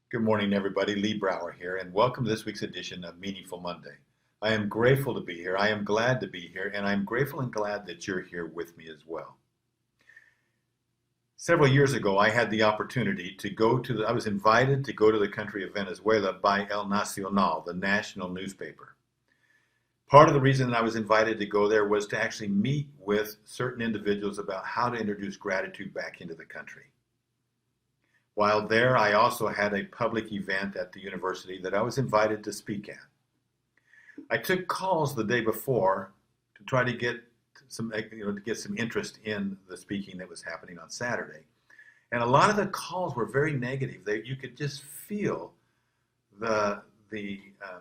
Good morning, everybody. Lee Brower here, and welcome to this week's edition of Meaningful Monday. I am grateful to be here. I am glad to be here, and I'm grateful and glad that you're here with me as well. Several years ago, I had the opportunity to I was invited to go to the country of Venezuela by El Nacional, the national newspaper. Part of the reason that I was invited to go there was to actually meet with certain individuals about how to introduce gratitude back into the country. While there, I also had a public event at the university that I was invited to speak at. I took calls the day before to try to get some interest in the speaking that was happening on Saturday. And a lot of the calls were very negative. You could just feel the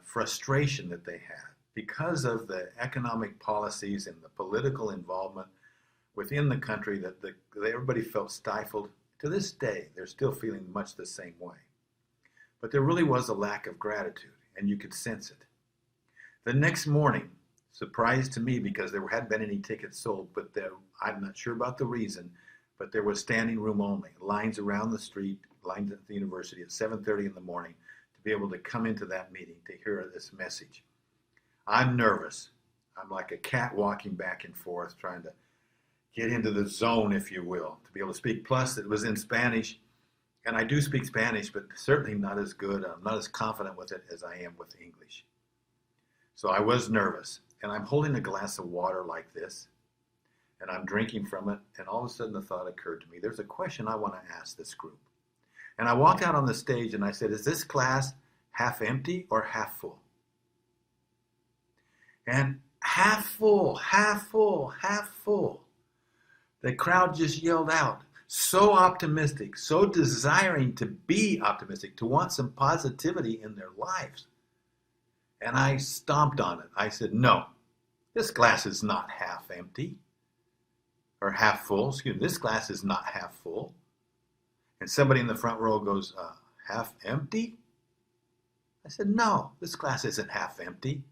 frustration that they had because of the economic policies and the political involvement within the country that everybody felt stifled. To this day, they're still feeling much the same way. But there really was a lack of gratitude, and you could sense it. The next morning, surprise to me because there hadn't been any tickets sold, but I'm not sure about the reason, but there was standing room only, lines around the street, lines at the university at 7:30 in the morning to be able to come into that meeting to hear this message. I'm nervous. I'm like a cat walking back and forth trying to get into the zone, if you will, to be able to speak. Plus, it was in Spanish, and I do speak Spanish, but certainly not as good. I'm not as confident with it as I am with English. So I was nervous, and I'm holding a glass of water like this, and I'm drinking from it, and all of a sudden the thought occurred to me, there's a question I want to ask this group. And I walked out on the stage and I said, is this glass half empty or half full? And half full, half full, half full. The crowd just yelled out, so optimistic, so desiring to be optimistic, to want some positivity in their lives. And I stomped on it. I said, no, this glass is not half empty, or half full. Excuse me, this glass is not half full. And somebody in the front row goes, half empty? I said, no, this glass isn't half empty.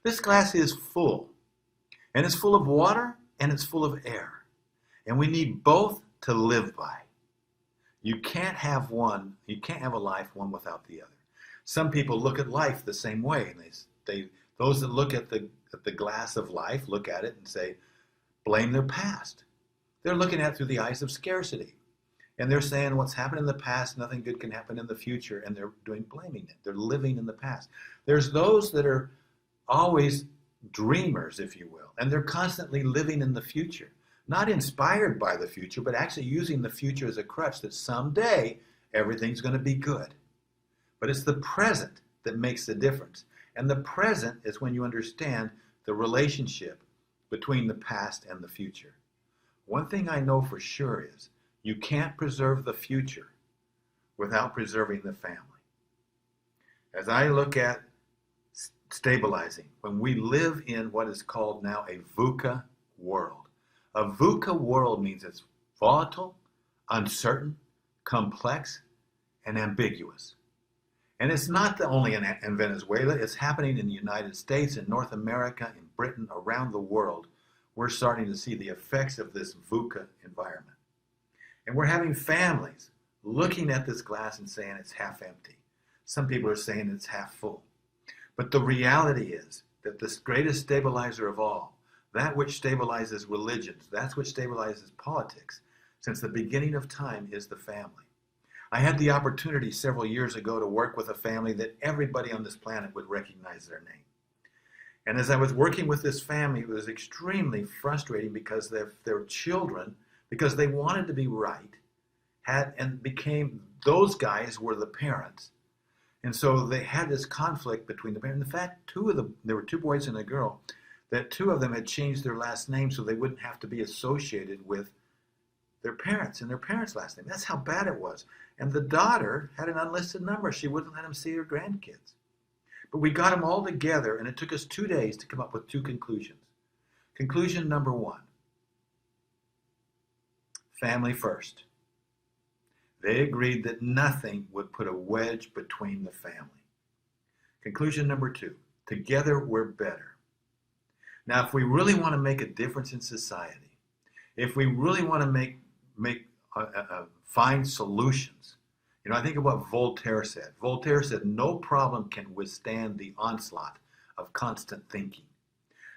This glass is full. And it's full of water and it's full of air. And we need both to live by. You can't have a life one without the other. Some people look at life the same way. And those that look at the glass of life look at it and say, blame their past. They're looking at it through the eyes of scarcity. And they're saying what's happened in the past, nothing good can happen in the future. And they're blaming it. They're living in the past. There's those that are always dreamers, if you will. And they're constantly living in the future. Not inspired by the future, but actually using the future as a crutch that someday everything's going to be good. But it's the present that makes the difference. And the present is when you understand the relationship between the past and the future. One thing I know for sure is you can't preserve the future without preserving the family. As I look at stabilizing, when we live in what is called now a VUCA world. A VUCA world means it's volatile, uncertain, complex, and ambiguous. And it's not only in Venezuela, it's happening in the United States, in North America, in Britain, around the world. We're starting to see the effects of this VUCA environment. And we're having families looking at this glass and saying it's half empty. Some people are saying it's half full. But the reality is that this greatest stabilizer of all, that which stabilizes religions, that's which stabilizes politics, since the beginning of time is the family. I had the opportunity several years ago to work with a family that everybody on this planet would recognize their name. And as I was working with this family, it was extremely frustrating because their children, because they wanted to be right, those guys were the parents. And so they had this conflict between the parents. In fact, there were two boys and a girl, that two of them had changed their last name so they wouldn't have to be associated with their parents and their parents' last name. That's how bad it was. And the daughter had an unlisted number. She wouldn't let them see her grandkids. But we got them all together, and it took us 2 days to come up with two conclusions. Conclusion number one, family first. They agreed that nothing would put a wedge between the family. Conclusion number two, together we're better. Now, if we really want to make a difference in society, if we really want to find solutions You know, I think of what Voltaire said. Voltaire said, no problem can withstand the onslaught of constant thinking.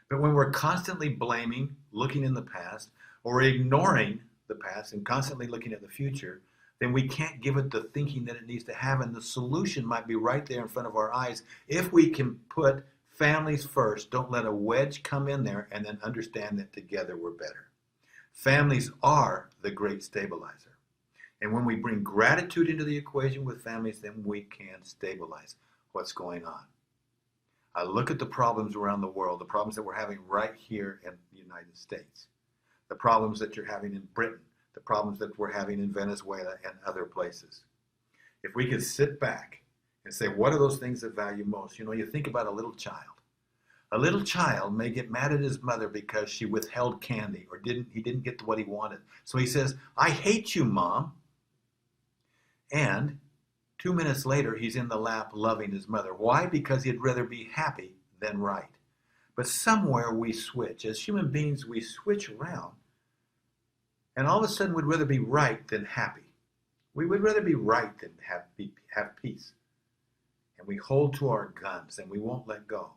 But when we're constantly blaming, looking in the past, or ignoring the past and constantly looking at the future, then we can't give it the thinking that it needs to have. And the solution might be right there in front of our eyes if we can put families first. Don't let a wedge come in there, and then understand that together we're better. Families are the great stabilizer. And when we bring gratitude into the equation with families, then we can stabilize what's going on. I look at the problems around the world, the problems that we're having right here in the United States, the problems that you're having in Britain, the problems that we're having in Venezuela and other places. If we could sit back and say, what are those things that value most? You know, you think about a little child. A little child may get mad at his mother because she withheld candy or he didn't get what he wanted. So he says, I hate you, Mom. And 2 minutes later, he's in the lap loving his mother. Why? Because he'd rather be happy than right. But somewhere we switch. As human beings, we switch around. And all of a sudden, we'd rather be right than happy. We would rather be right than have peace. And we hold to our guns and we won't let go.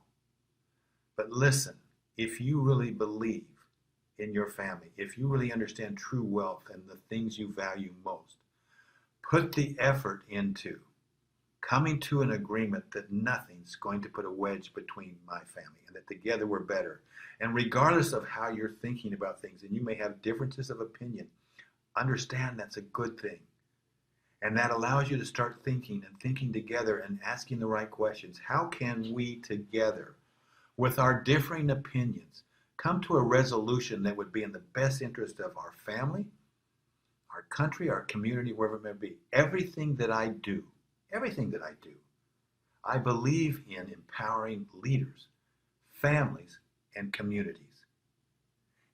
But listen, if you really believe in your family, if you really understand true wealth and the things you value most, put the effort into coming to an agreement that nothing's going to put a wedge between my family and that together we're better. And regardless of how you're thinking about things, and you may have differences of opinion, understand that's a good thing. And that allows you to start thinking and thinking together and asking the right questions. How can we together, with our differing opinions, come to a resolution that would be in the best interest of our family, our country, our community, wherever it may be? Everything that I do, I believe in empowering leaders, families, and communities.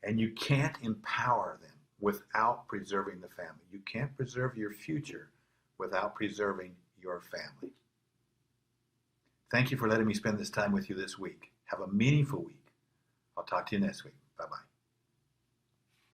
And you can't empower them without preserving the family. You can't preserve your future without preserving your family. Thank you for letting me spend this time with you this week. Have a meaningful week. I'll talk to you next week. Bye-bye.